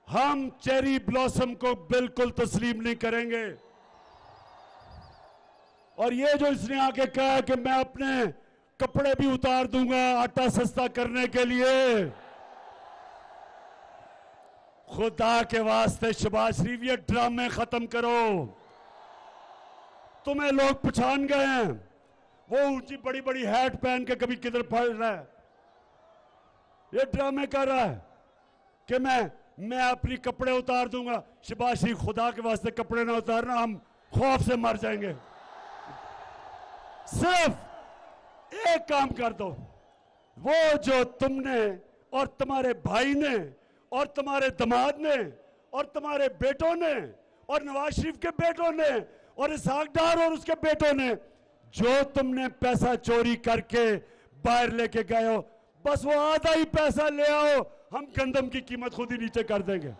हम cherry blossom को बिल्कुल तस्लीम नहीं करेंगे। और ये जो इसने आके कहा कि मैं अपने कपड़े भी उतार दूंगा आटा सस्ता करने के लिए, खुदा के वास्ते शहबाज शरीफ ये ड्रामे खत्म करो। तुम्हें लोग पहचान गए हैं। वो ऊंची बड़ी बड़ी हैट पहन के कभी किधर फल रहा है, ये ड्रामे कर रहा है कि मैं अपनी कपड़े उतार दूंगा। शहबाज शरीफ खुदा के वास्ते कपड़े ना उतारना, हम खौफ से मर जाएंगे। सिर्फ एक काम कर दो, वो जो तुमने और तुम्हारे भाई ने और तुम्हारे दामाद ने और तुम्हारे बेटों ने और नवाज शरीफ के बेटों ने और इसहाक डार और उसके बेटों ने जो तुमने पैसा चोरी करके बाहर लेके गए हो, बस वो आधा ही पैसा ले आओ, हम गंदम की कीमत खुद ही नीचे कर देंगे।